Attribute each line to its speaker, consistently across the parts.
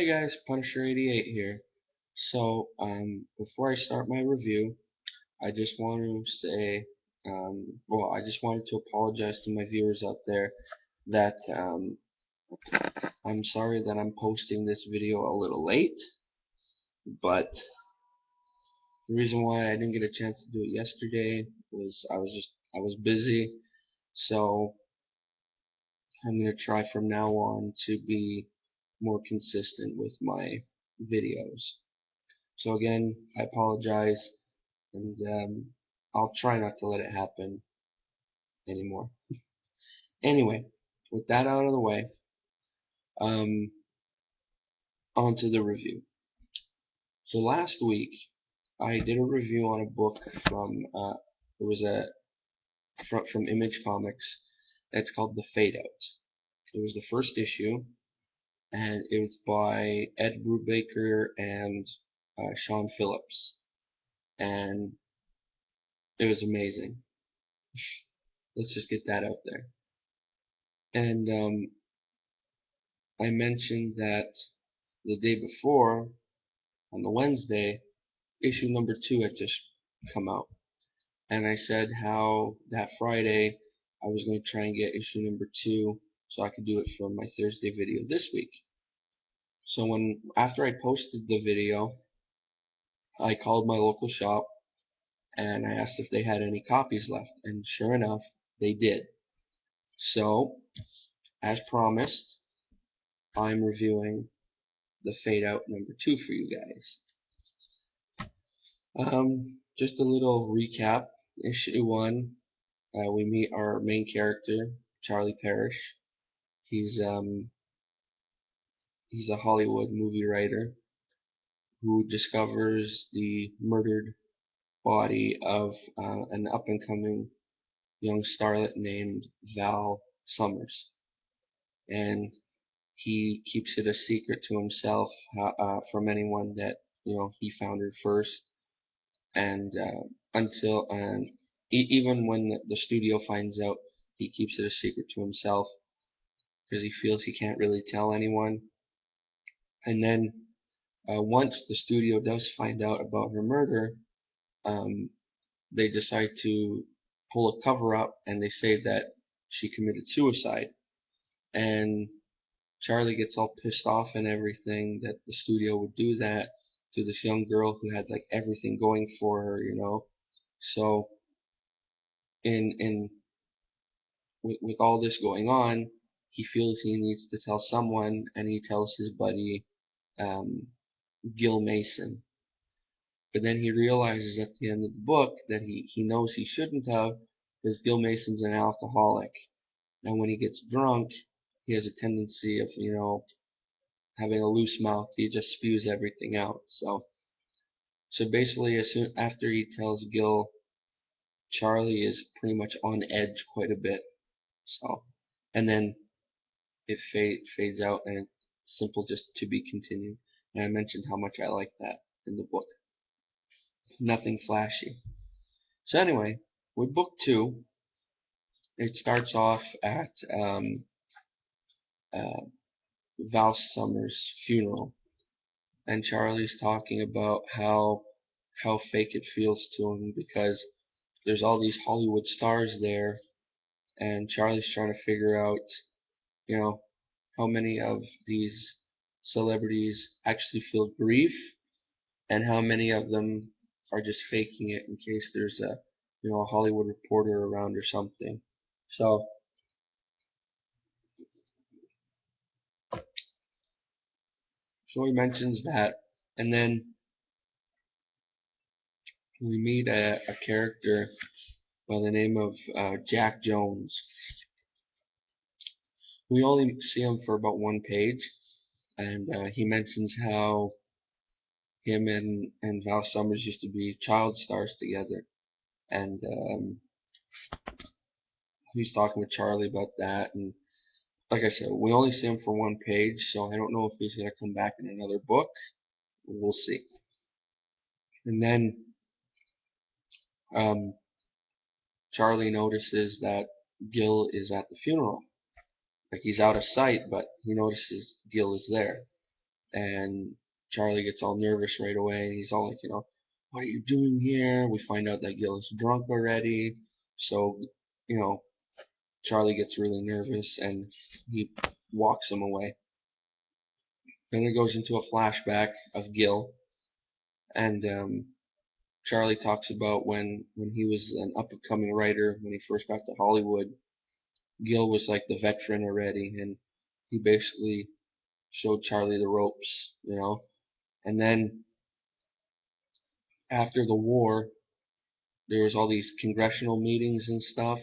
Speaker 1: Hey guys, Punisher 88 here. Before I start my review, I just want to say, I just wanted to apologize to my viewers out there that I'm sorry that I'm posting this video a little late, but the reason why I didn't get a chance to do it yesterday was I was busy, so I'm gonna try from now on to be more consistent with my videos. So again, I apologize, and I'll try not to let it happen anymore. Anyway, with that out of the way, um, on to the review. So last week, I did a review on a book from it was a from Image Comics. It's called The Fade Out. It was the first issue, and it was by Ed Brubaker and Sean Phillips, and it was amazing. Let's just get that out there. And I mentioned that the day before, on the Wednesday, issue number 2 had just come out. And I said how that Friday I was going to try and get issue number 2 so I could do it for my Thursday video this week. So after I posted the video, I called my local shop and I asked if they had any copies left, and sure enough, they did. So, as promised, I'm reviewing the Fade Out number 2 for you guys. Just a little recap. Issue 1, we meet our main character, Charlie Parrish. He's a Hollywood movie writer who discovers the murdered body of an up-and-coming young starlet named Val Summers, and he keeps it a secret to himself from anyone that he found her first, and even when the studio finds out, he keeps it a secret to himself because he feels he can't really tell anyone. And then once the studio does find out about her murder, they decide to pull a cover up, and they say that she committed suicide. And Charlie gets all pissed off and everything that the studio would do that to this young girl who had like everything going for her. So in with all this going on, he feels he needs to tell someone, and he tells his buddy Gil Mason. But then he realizes at the end of the book that he knows he shouldn't have, because Gil Mason's an alcoholic, and when he gets drunk, he has a tendency of having a loose mouth. He just spews everything out. So basically, as soon after he tells Gil, Charlie is pretty much on edge quite a bit. So, and then it fades out, and it's simple, just to be continued. And I mentioned how much I like that in the book. Nothing flashy. So anyway, with book 2, it starts off at Val Summers' funeral, and Charlie's talking about how fake it feels to him because there's all these Hollywood stars there, and Charlie's trying to figure out, how many of these celebrities actually feel grief, and how many of them are just faking it in case there's a Hollywood reporter around or something. So he mentions that, and then we meet a character by the name of Jack Jones. We only see him for about 1 page, and he mentions how him and Val Summers used to be child stars together, and he's talking with Charlie about that. And like I said, we only see him for 1 page, so I don't know if he's going to come back in another book. We'll see. And then Charlie notices that Gil is at the funeral. Like, he's out of sight, but he notices Gil is there. and Charlie gets all nervous right away. He's all like, what are you doing here? We find out that Gil is drunk already, so you know Charlie gets really nervous and he walks him away. Then it goes into a flashback of Gil, and Charlie talks about when he was an up and coming writer when he first got to Hollywood. Gil was like the veteran already, and he basically showed Charlie the ropes. And then after the war, there was all these congressional meetings and stuff,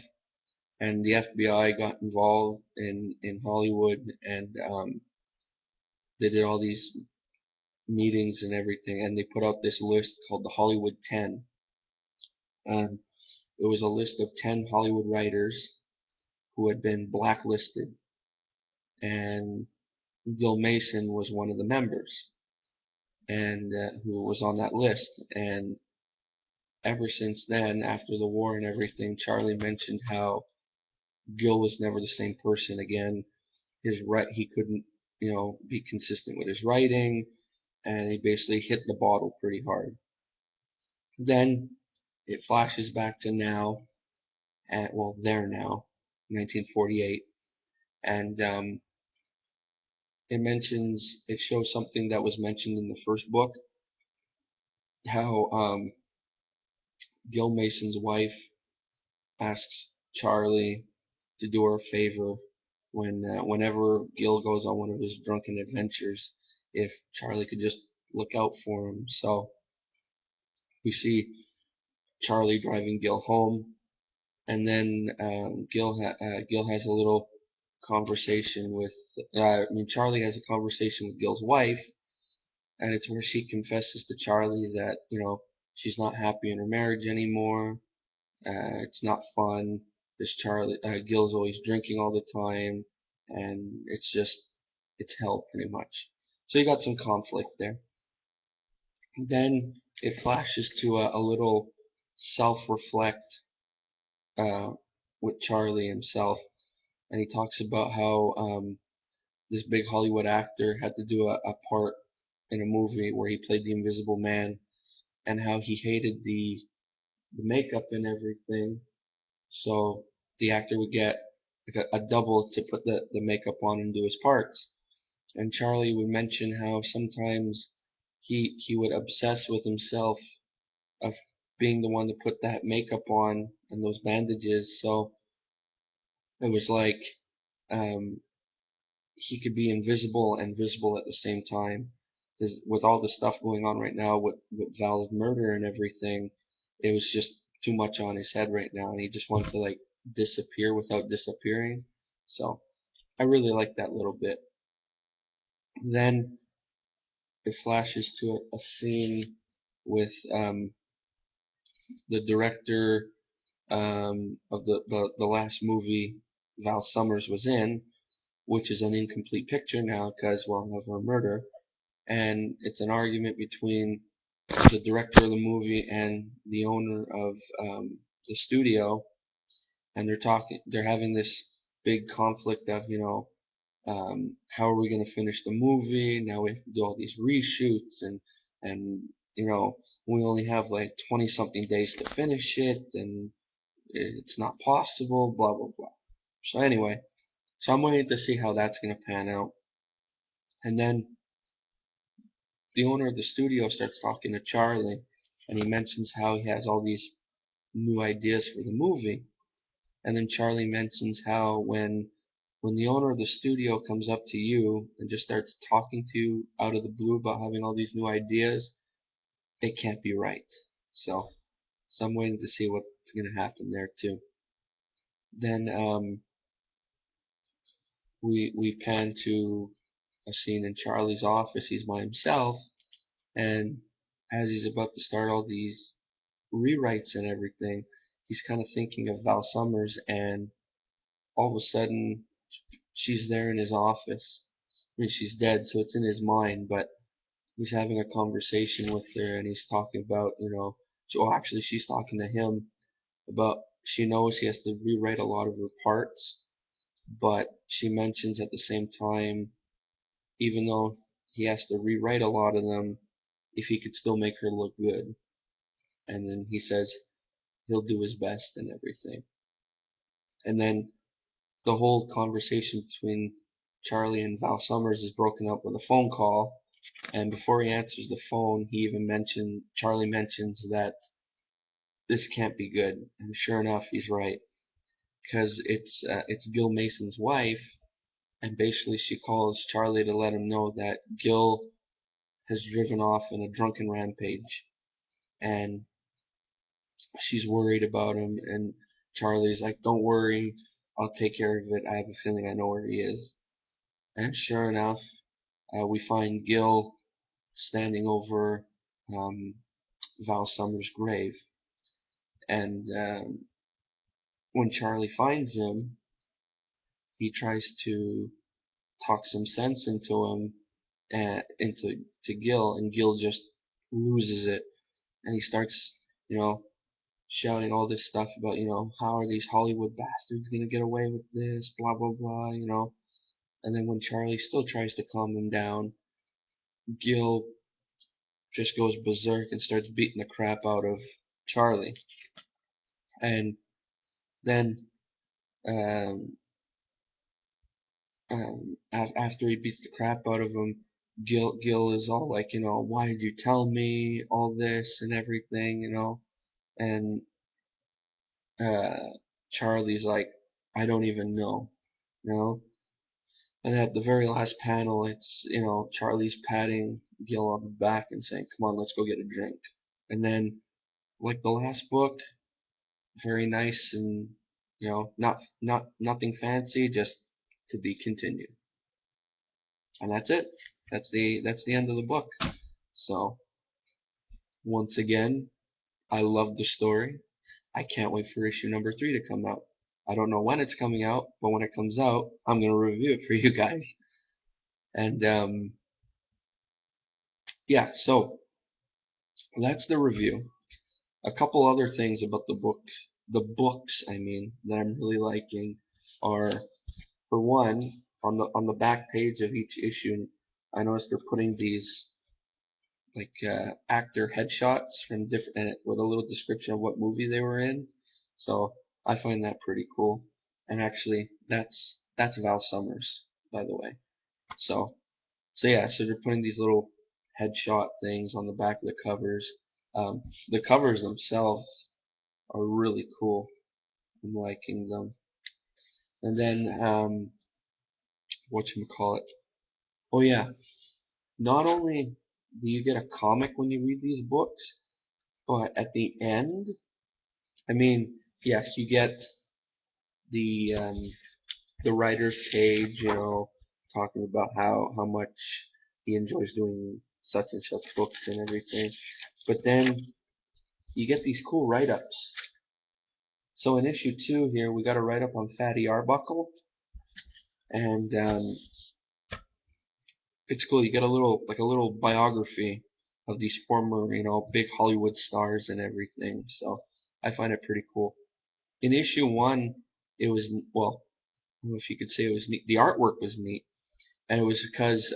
Speaker 1: and the FBI got involved in Hollywood, and they did all these meetings and everything, and they put out this list called the Hollywood 10. Um, it was a list of 10 Hollywood writers who had been blacklisted, and Gil Mason was one of the members, and who was on that list. And ever since then, after the war and everything, Charlie mentioned how Gil was never the same person again. He couldn't, be consistent with his writing, and he basically hit the bottle pretty hard. Then it flashes back to now, they're now, 1948, and it shows something that was mentioned in the first book, how Gil Mason's wife asks Charlie to do her a favor whenever Gil goes on one of his drunken adventures, if Charlie could just look out for him. So we see Charlie driving Gil home, and then Gil has a little conversation with, Charlie has a conversation with Gil's wife, and it's where she confesses to Charlie that she's not happy in her marriage anymore. It's not fun. Gil's always drinking all the time, and it's hell pretty much. So you got some conflict there. Then it flashes to a little self-reflect uh, with Charlie himself, and he talks about how this big Hollywood actor had to do a part in a movie where he played the Invisible Man, and how he hated the makeup and everything. So the actor would get like a double to put the makeup on and do his parts. And Charlie would mention how sometimes he would obsess with himself of being the one to put that makeup on and those bandages. So it was like um, he could be invisible and visible at the same time. Because with all the stuff going on right now with Val's murder and everything, it was just too much on his head right now, and he just wanted to like disappear without disappearing. So I really like that little bit. Then it flashes to a scene with the director of the last movie Val Summers was in, which is an incomplete picture now because, of her murder. And it's an argument between the director of the movie and the owner of the studio, and they're having this big conflict of, how are we going to finish the movie? Now we have to do all these reshoots, and we only have like 20 something days to finish it, and it's not possible, blah blah blah. So anyway, so I'm waiting to see how that's going to pan out. And then the owner of the studio starts talking to Charlie, and he mentions how he has all these new ideas for the movie. And then Charlie mentions how when the owner of the studio comes up to you and just starts talking to you out of the blue about having all these new ideas, it can't be right. So I'm waiting to see what's going to happen there too. Then we pan to a scene in Charlie's office. He's by himself, and as he's about to start all these rewrites and everything, he's kind of thinking of Val Summers, and all of a sudden she's there in his office. I mean, she's dead, so it's in his mind, but he's having a conversation with her, and he's talking about, so actually she's talking to him about, she knows he has to rewrite a lot of her parts, but she mentions at the same time, even though he has to rewrite a lot of them if he could still make her look good. And then he says he'll do his best and everything. And then the whole conversation between Charlie and Val Summers is broken up with a phone call. And before he answers the phone, Charlie mentions that this can't be good. And sure enough, he's right, because it's Gil Mason's wife, and basically she calls Charlie to let him know that Gil has driven off in a drunken rampage, and she's worried about him. And Charlie's like, "Don't worry, I'll take care of it. I have a feeling I know where he is." And sure enough, we find Gil standing over Val Summers' grave. And when Charlie finds him, he tries to talk some sense into him, into Gil, and Gil just loses it, and he starts, you know, shouting all this stuff about, how are these Hollywood bastards gonna get away with this, blah blah blah. And then when Charlie still tries to calm him down, Gil just goes berserk and starts beating the crap out of Charlie. And then um, after he beats the crap out of him, Gil is all like, why did you tell me all this and everything. And Charlie's like, I don't even know, you know. And at the very last panel, it's, Charlie's patting Gil on the back and saying, "Come on, let's go get a drink." And then, like the last book, very nice and, nothing fancy, just to be continued. And that's it. That's the end of the book. So once again, I love the story. I can't wait for issue number 3 to come out. I don't know when it's coming out, but when it comes out, I'm gonna review it for you guys. And yeah, so that's the review. A couple other things about the books, I mean, that I'm really liking are, for one, on the back page of each issue, I noticed they're putting these like actor headshots from different, with a little description of what movie they were in. So I find that pretty cool. And actually, that's Val Summers, by the way. So yeah, so they're putting these little headshot things on the back of the covers. The covers themselves are really cool. I'm liking them. And then whatchamacallit? Oh yeah, not only do you get a comic when you read these books, but at the end, I mean, yes, you get the writer's page, talking about how much he enjoys doing such and such books and everything. But then you get these cool write-ups. So in issue 2 here, we got a write-up on Fatty Arbuckle, and it's cool. You get a little biography of these former, big Hollywood stars and everything. So I find it pretty cool. In issue 1, it was, well, I don't know if you could say it was neat. The artwork was neat, and it was because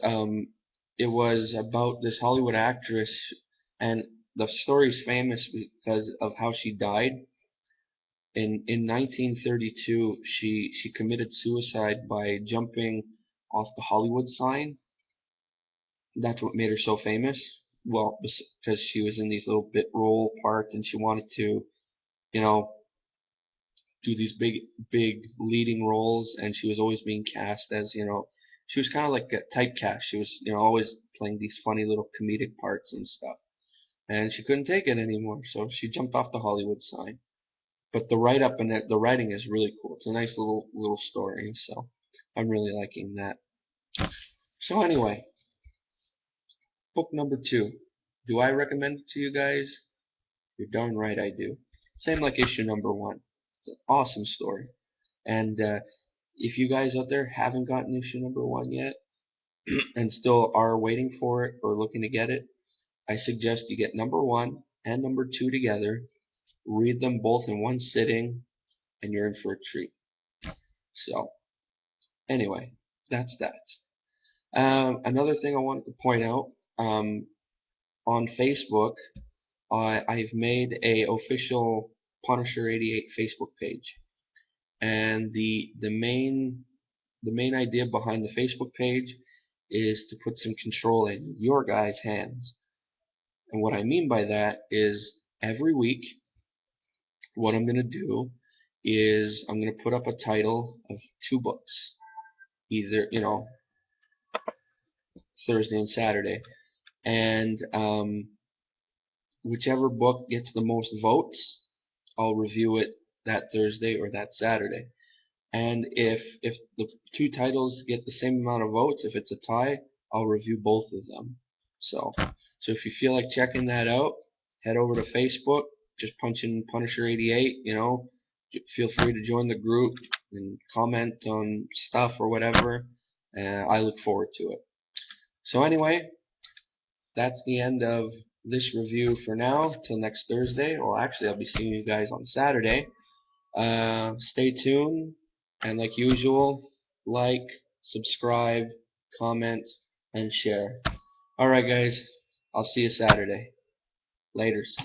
Speaker 1: it was about this Hollywood actress, and the story's famous because of how she died. In 1932, she committed suicide by jumping off the Hollywood sign. That's what made her so famous. Well, because she was in these little bit role parts, and she wanted to, you know, do these big leading roles, and she was always being cast as, she was kind of like a typecast. She was, always playing these funny little comedic parts and stuff. And she couldn't take it anymore, so she jumped off the Hollywood sign. But the write up and the writing is really cool. It's a nice little story, so I'm really liking that. So anyway, book number 2. Do I recommend it to you guys? You're darn right I do. Same like issue number 1. It's an awesome story. And if you guys out there haven't gotten issue number 1 yet and still are waiting for it or looking to get it, I suggest you get number 1 and number 2 together, read them both in one sitting, and you're in for a treat. So, anyway, that's that. Another thing I wanted to point out, on Facebook, I've made a official Punisher 88 Facebook page, and the main idea behind the Facebook page is to put some control in your guys' hands. And what I mean by that is every week, what I'm going to do is I'm going to put up a title of 2 books, either, Thursday and Saturday. And whichever book gets the most votes, I'll review it that Thursday or that Saturday. And if the 2 titles get the same amount of votes, if it's a tie, I'll review both of them. So if you feel like checking that out, head over to Facebook, just punch in Punisher 88, feel free to join the group and comment on stuff or whatever. I look forward to it. So anyway, that's the end of this review for now. Till next Thursday. Well, actually, I'll be seeing you guys on Saturday. Stay tuned, and like usual, like, subscribe, comment, and share. Alright, guys. I'll see you Saturday. Laters.